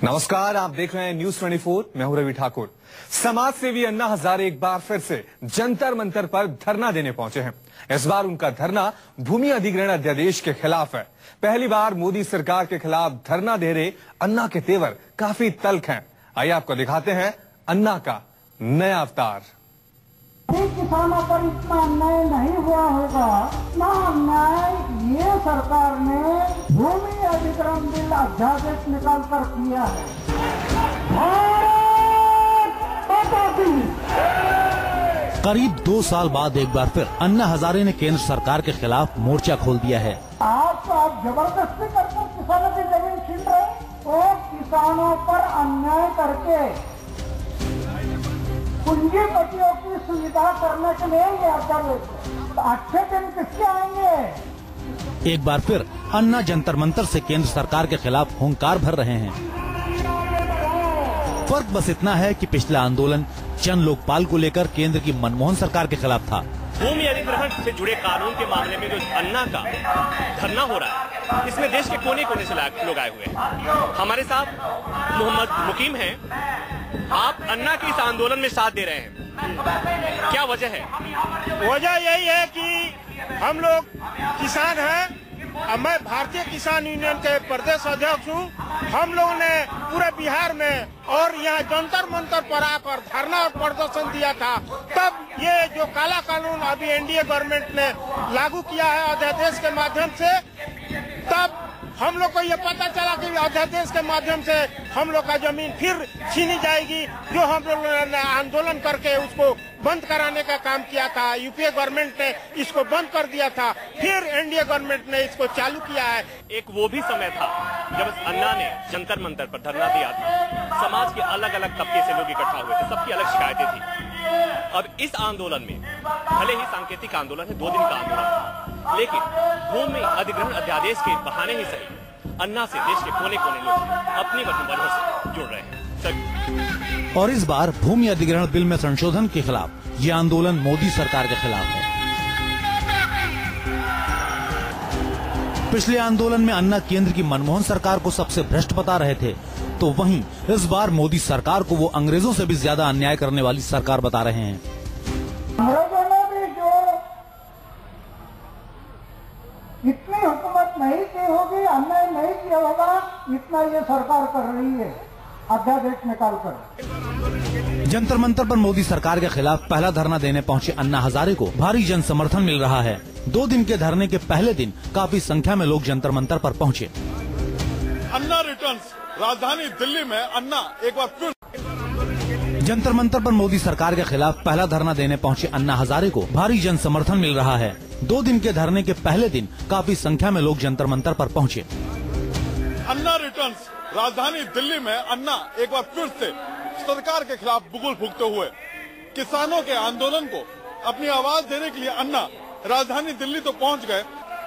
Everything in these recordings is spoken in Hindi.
नमस्कार, आप देख रहे हैं न्यूज 24। मैं हूं रवि ठाकुर। समाज सेवी अन्ना हजारे एक बार फिर से जंतर मंतर पर धरना देने पहुंचे हैं। इस बार उनका धरना भूमि अधिग्रहण अध्यादेश के खिलाफ है। पहली बार मोदी सरकार के खिलाफ धरना दे रहे अन्ना के तेवर काफी तल्ख हैं। आइए आपको दिखाते हैं अन्ना का नया अवतार। किसानों पर इतना अन्याय नहीं हुआ होगा, इतना अन्याय ये सरकार ने भूमि अधिग्रहण बिल अध्यादेश निकाल कर किया है। करीब 2 साल बाद एक बार फिर अन्ना हजारे ने केंद्र सरकार के खिलाफ मोर्चा खोल दिया है। आप जबरदस्ती करके किसानों की जमीन छीन रहे और किसानों पर अन्याय करके पूंजीपतियों की सुविधा करने के लिए ये अध्यादेश। तो अच्छे दिन किसके आएंगे? एक बार फिर अन्ना जंतर मंतर से केंद्र सरकार के खिलाफ हुंकार भर रहे हैं। फर्क बस इतना है कि पिछला आंदोलन जन लोकपाल को लेकर केंद्र की मनमोहन सरकार के खिलाफ था। भूमि अधिग्रहण से जुड़े कानून के मामले में जो अन्ना का धरना हो रहा है, इसमें देश के कोने कोने से लोग आए हुए हैं। हमारे साथ मोहम्मद मुकीम हैं। आप अन्ना के इस आंदोलन में साथ दे रहे हैं, क्या वजह है? वजह यही है कि हम लोग किसान हैं। मैं भारतीय किसान यूनियन के प्रदेश अध्यक्ष हूँ। हम लोगों ने पूरे बिहार में और यहाँ जंतर मंतर पर आकर धरना और प्रदर्शन दिया था। तब ये जो काला कानून अभी एनडीए गवर्नमेंट ने लागू किया है अध्यादेश के माध्यम से, तब हम लोग को ये पता चला कि अध्यादेश के माध्यम से हम लोग का जमीन फिर छीनी जाएगी। जो हम लोग ने आंदोलन करके उसको बंद कराने का काम किया था, यूपीए गवर्नमेंट ने इसको बंद कर दिया था, फिर एनडीए गवर्नमेंट ने इसको चालू किया है। एक वो भी समय था जब अन्ना ने जंतर मंतर पर धरना दिया था। समाज के अलग अलग तबके से लोग इकट्ठा हुए थे, सबकी अलग शिकायतें थी। अब इस आंदोलन में भले ही सांकेतिक आंदोलन है, 2 दिन का आंदोलन, लेकिन भूमि अधिग्रहण अध्यादेश के बहाने ही सही अन्ना से देश के कोने कोने लोग अपनी वतनों से जुड़ रहे हैं। और इस बार भूमि अधिग्रहण बिल में संशोधन के खिलाफ ये आंदोलन मोदी सरकार के खिलाफ है। पिछले आंदोलन में अन्ना केंद्र की मनमोहन सरकार को सबसे भ्रष्ट बता रहे थे, तो वहीं इस बार मोदी सरकार को वो अंग्रेजों से भी ज्यादा अन्याय करने वाली सरकार बता रहे हैं। अंग्रेजों ने भी जो इतनी हुकूमत नहीं की होगी, अन्याय नहीं किया होगा, इतना ये सरकार कर रही है अध्यादेश निकाल कर। जंतर मंतर पर मोदी सरकार के खिलाफ पहला धरना देने पहुंचे अन्ना हजारे को भारी जन समर्थन मिल रहा है। 2 दिन के धरने के पहले दिन काफी संख्या में लोग जंतर मंतर पर पहुंचे। अन्ना रिटर्न्स, राजधानी दिल्ली में अन्ना एक बार फिर। जंतर मंतर पर मोदी सरकार के खिलाफ पहला धरना देने पहुंचे अन्ना हजारे को भारी जन समर्थन मिल रहा है। 2 दिन के धरने के पहले दिन काफी संख्या में लोग जंतर मंतर पर पहुंचे। अन्ना रिटर्न्स, राजधानी दिल्ली में अन्ना एक बार फिर से सरकार के खिलाफ बुगुल फूंकते हुए किसानों के आंदोलन को अपनी आवाज देने के लिए अन्ना राजधानी दिल्ली तो पहुंच गए।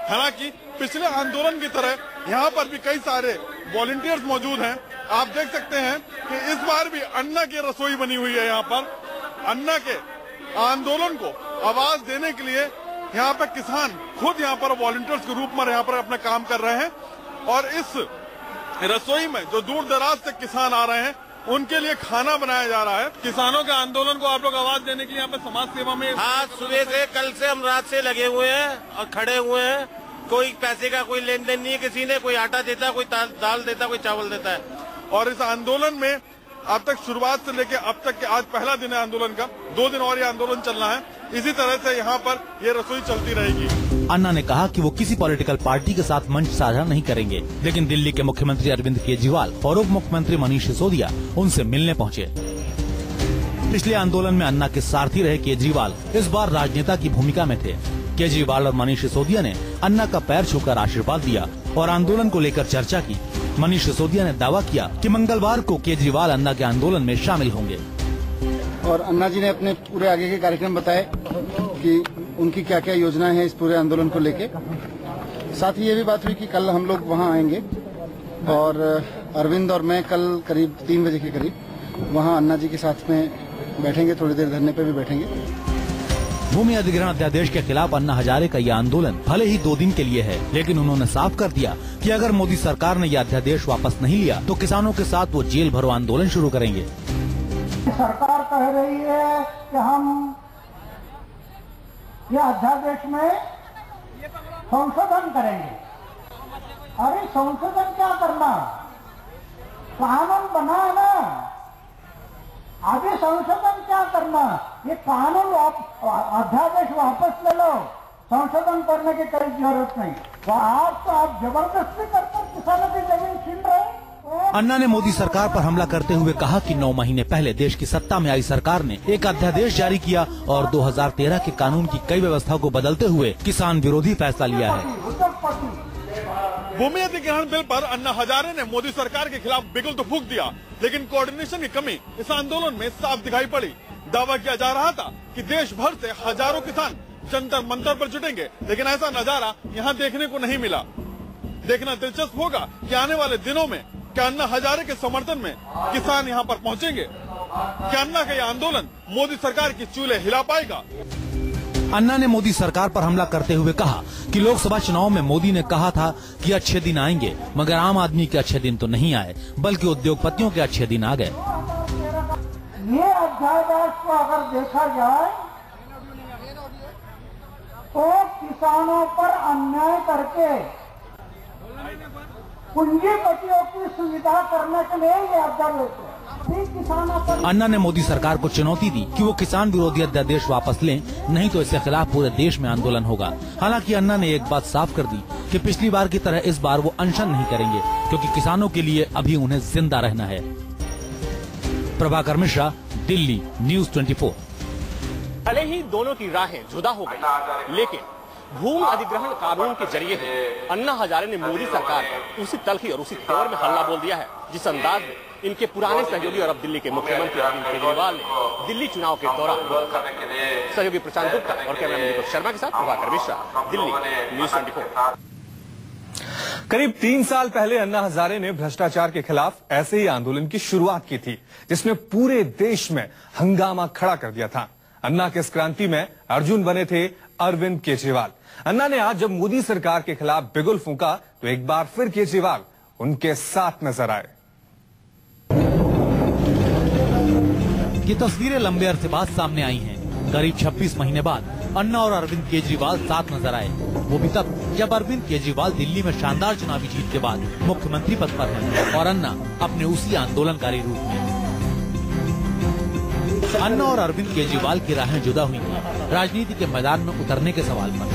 हालांकि पिछले आंदोलन की तरह यहाँ पर भी कई सारे वॉलंटियर्स मौजूद हैं। आप देख सकते हैं कि इस बार भी अन्ना की रसोई बनी हुई है। यहाँ पर अन्ना के आंदोलन को आवाज देने के लिए यहाँ पर किसान खुद यहाँ पर वॉलंटियर्स के रूप में यहाँ पर अपना काम कर रहे हैं। और इस रसोई में जो दूर दराज से किसान आ रहे हैं, उनके लिए खाना बनाया जा रहा है। किसानों के आंदोलन को आप लोग आवाज देने के लिए यहाँ पे समाज सेवा में आज सुबह से, कल से हम रात से लगे हुए हैं और खड़े हुए हैं। कोई पैसे का कोई लेन देन नहीं है किसी ने। कोई आटा देता है, कोई दाल देता है, कोई चावल देता है। और इस आंदोलन में अब तक शुरुआत से लेकर अब तक के आज पहला दिन है आंदोलन का। 2 दिन और ये आंदोलन चलना है। इसी तरह से यहाँ पर ये रसोई चलती रहेगी। अन्ना ने कहा कि वो किसी पॉलिटिकल पार्टी के साथ मंच साझा नहीं करेंगे, लेकिन दिल्ली के मुख्यमंत्री अरविंद केजरीवाल और उप मुख्यमंत्री मनीष सिसोदिया उनसे मिलने पहुंचे। पिछले आंदोलन में अन्ना के सारथी रहे केजरीवाल इस बार राजनेता की भूमिका में थे। केजरीवाल और मनीष सिसोदिया ने अन्ना का पैर छूकर आशीर्वाद दिया और आंदोलन को लेकर चर्चा की। मनीष सिसोदिया ने दावा किया कि मंगलवार को केजरीवाल अन्ना के आंदोलन में शामिल होंगे। और अन्ना जी ने अपने पूरे आगे के कार्यक्रम बताए कि उनकी क्या क्या योजना है इस पूरे आंदोलन को लेके। साथ ही ये भी बात हुई कि कल हम लोग वहाँ आएंगे और अरविंद और मैं कल करीब 3 बजे के करीब वहाँ अन्ना जी के साथ में बैठेंगे, थोड़ी देर धरने पे भी बैठेंगे। भूमि अधिग्रहण अध्यादेश के खिलाफ अन्ना हजारे का यह आंदोलन भले ही 2 दिन के लिए है, लेकिन उन्होंने साफ कर दिया कि अगर मोदी सरकार ने यह अध्यादेश वापस नहीं लिया तो किसानों के साथ वो जेल भरो आंदोलन शुरू करेंगे। सरकार कह रही है कि हम यह अध्यादेश में संशोधन करेंगे। अरे संशोधन क्या करना, कानून बना है ना, अभी संशोधन क्या करना, ये कानून अध्यादेश वापस ले लो, संशोधन करने की कोई जरूरत नहीं। तो आप जबरदस्ती करके किसानों की जमीन छीन रहे हैं। अन्ना ने मोदी सरकार पर हमला करते हुए कहा कि 9 महीने पहले देश की सत्ता में आई सरकार ने एक अध्यादेश जारी किया और 2013 के कानून की कई व्यवस्था को बदलते हुए किसान विरोधी फैसला लिया है। भूमि अधिग्रहण बिल पर अन्ना हजारे ने मोदी सरकार के खिलाफ बिगुल तो फूंक दिया, लेकिन कोऑर्डिनेशन की कमी इस आंदोलन में साफ दिखाई पड़ी। दावा किया जा रहा था कि देश भर से हजारों किसान जंतर मंतर पर जुटेंगे, लेकिन ऐसा नजारा यहाँ देखने को नहीं मिला। देखना दिलचस्प होगा कि आने वाले दिनों में क्या अन्ना हजारे के समर्थन में किसान यहाँ पर पहुँचेंगे। क्या अन्ना का यह आंदोलन मोदी सरकार की चूल्हे हिला पाएगा? अन्ना ने मोदी सरकार पर हमला करते हुए कहा कि लोकसभा चुनाव में मोदी ने कहा था कि अच्छे दिन आएंगे, मगर आम आदमी के अच्छे दिन तो नहीं आए, बल्कि उद्योगपतियों के अच्छे दिन आ गए। ये अध्यादेश को अगर देखा जाए तो किसानों पर अन्याय करके पूंजीपतियों की सुविधा करने के लिए ये अध्यादेश है। अन्ना ने मोदी सरकार को चुनौती दी कि वो किसान विरोधी अध्यादेश वापस लें, नहीं तो इसके खिलाफ पूरे देश में आंदोलन होगा। हालांकि अन्ना ने एक बात साफ कर दी कि पिछली बार की तरह इस बार वो अनशन नहीं करेंगे, क्योंकि किसानों के लिए अभी उन्हें जिंदा रहना है। प्रभाकर मिश्रा, दिल्ली, न्यूज़ 24। भले ही दोनों की राहें जुदा हो गई, लेकिन भूमि अधिग्रहण कानून के जरिए ही अन्ना हजारे ने मोदी सरकार पर उसी तलखी और उसी तेवर में हल्ला बोल दिया है जिस अंदाज में इनके पुराने सहयोगी और अब दिल्ली के मुख्यमंत्री अरविंद केजरीवाल ने दिल्ली चुनाव के दौरान सहयोगी प्रशांत गुप्ता और कैमरामैन दीपक शर्मा के साथ प्रभाकर मिश्रा, दिल्ली, न्यूज़ 24। करीब 3 साल पहले अन्ना हजारे ने भ्रष्टाचार के खिलाफ ऐसे ही आंदोलन की शुरुआत की थी, जिसने पूरे देश में हंगामा खड़ा कर दिया था। अन्ना के इस क्रांति में अर्जुन बने थे अरविंद केजरीवाल। अन्ना ने आज जब मोदी सरकार के खिलाफ बिगुल फूंका तो एक बार फिर केजरीवाल उनके साथ नजर आए। ये तस्वीरें लंबे अरसे बाद सामने आई हैं। करीब 26 महीने बाद अन्ना और अरविंद केजरीवाल साथ नजर आए, वो भी तब जब अरविंद केजरीवाल दिल्ली में शानदार चुनावी जीत के बाद मुख्यमंत्री पद पर हैं और अन्ना अपने उसी आंदोलनकारी रूप में। अन्ना और अरविंद केजरीवाल की राहें जुदा हुई थी राजनीति के मैदान में उतरने के सवाल पर,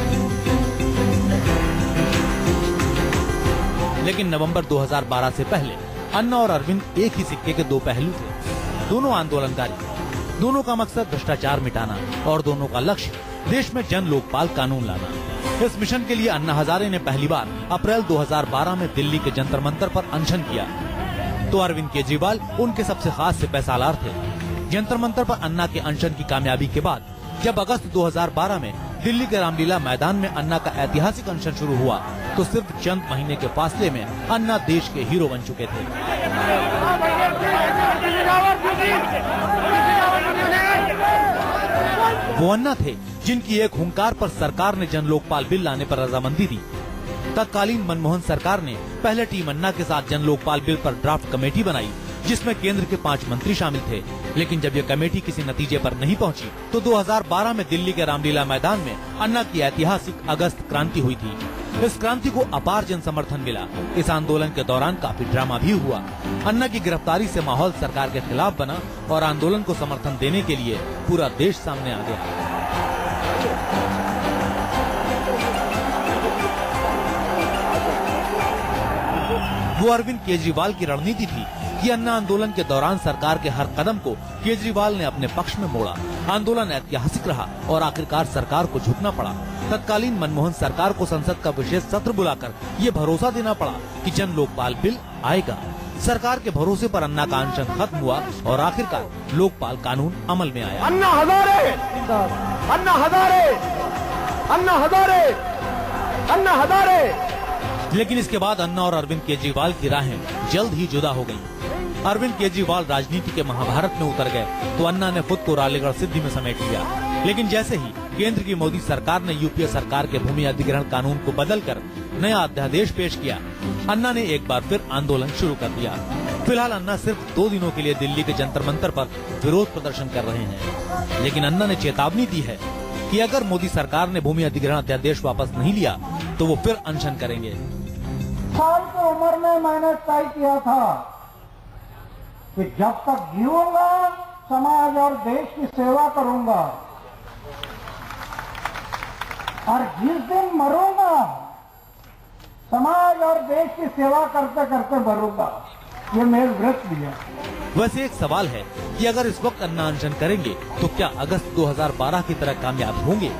लेकिन नवंबर 2012 से पहले अन्ना और अरविंद एक ही सिक्के के 2 पहलू थे। दोनों आंदोलनकारी, दोनों का मकसद भ्रष्टाचार मिटाना और दोनों का लक्ष्य देश में जन लोकपाल कानून लाना। इस मिशन के लिए अन्ना हजारे ने पहली बार अप्रैल 2012 में दिल्ली के जंतर मंतर पर अनशन किया, तो अरविंद केजरीवाल उनके सबसे खास सिपहसालार थे। जंतर मंतर पर अन्ना के अनशन की कामयाबी के बाद जब अगस्त 2012 में दिल्ली के रामलीला मैदान में अन्ना का ऐतिहासिक अनशन शुरू हुआ, तो सिर्फ चंद महीने के फासले में अन्ना देश के हीरो बन चुके थे। वो अन्ना थे जिनकी एक हुंकार पर सरकार ने जन लोकपाल बिल लाने पर रजामंदी दी। तत्कालीन मनमोहन सरकार ने पहले टीम अन्ना के साथ जन लोकपाल बिल पर ड्राफ्ट कमेटी बनाई, जिसमें केंद्र के 5 मंत्री शामिल थे। लेकिन जब यह कमेटी किसी नतीजे पर नहीं पहुंची, तो 2012 में दिल्ली के रामलीला मैदान में अन्ना की ऐतिहासिक अगस्त क्रांति हुई थी। इस क्रांति को अपार जन समर्थन मिला। इस आंदोलन के दौरान काफी ड्रामा भी हुआ। अन्ना की गिरफ्तारी से माहौल सरकार के खिलाफ बना और आंदोलन को समर्थन देने के लिए पूरा देश सामने आ गया। वो अरविंद केजरीवाल की रणनीति थी कि अन्ना आंदोलन के दौरान सरकार के हर कदम को केजरीवाल ने अपने पक्ष में मोड़ा। आंदोलन ऐतिहासिक रहा और आखिरकार सरकार को झुकना पड़ा। तत्कालीन मनमोहन सरकार को संसद का विशेष सत्र बुलाकर ये भरोसा देना पड़ा कि जन लोकपाल बिल आएगा। सरकार के भरोसे पर अन्ना का अनशन खत्म हुआ और आखिरकार लोकपाल कानून अमल में आया। अन्ना हजारे, अन्ना हजारे, अन्ना हजारे, अन्ना हजारे। लेकिन इसके बाद अन्ना और अरविंद केजरीवाल की राहें जल्द ही जुदा हो गयी। अरविंद केजरीवाल राजनीति के महाभारत में उतर गए तो अन्ना ने खुद को रालेगढ़ सिद्धि में समेट लिया। लेकिन जैसे ही केंद्र की मोदी सरकार ने यूपीए सरकार के भूमि अधिग्रहण कानून को बदलकर नया अध्यादेश पेश किया, अन्ना ने एक बार फिर आंदोलन शुरू कर दिया। फिलहाल अन्ना सिर्फ 2 दिनों के लिए दिल्ली के जंतर मंतर पर विरोध प्रदर्शन कर रहे हैं, लेकिन अन्ना ने चेतावनी दी है कि अगर मोदी सरकार ने भूमि अधिग्रहण अध्यादेश वापस नहीं लिया तो वो फिर अनशन करेंगे। साल की उम्र में मैंने तय किया था कि जब तक जीऊंगा समाज और देश की सेवा करूंगा, और जिस दिन मरूंगा समाज और देश की सेवा करते करते मरूंगा। ये मेरे व्रत भी है। वैसे एक सवाल है कि अगर इस वक्त अन्ना अनशन करेंगे तो क्या अगस्त 2012 की तरह कामयाब होंगे?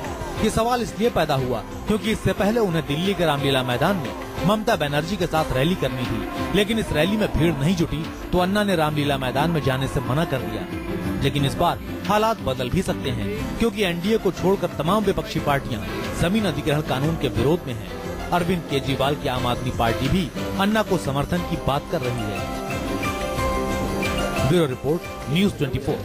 ये सवाल इसलिए पैदा हुआ क्योंकि इससे पहले उन्हें दिल्ली के रामलीला मैदान में ममता बनर्जी के साथ रैली करनी थी, लेकिन इस रैली में भीड़ नहीं जुटी तो अन्ना ने रामलीला मैदान में जाने से मना कर दिया। लेकिन इस बार हालात बदल भी सकते हैं क्योंकि एनडीए को छोड़कर तमाम विपक्षी पार्टियां जमीन अधिग्रहण कानून के विरोध में हैं। अरविंद केजरीवाल की आम आदमी पार्टी भी अन्ना को समर्थन की बात कर रही है। Bureau report, news 24।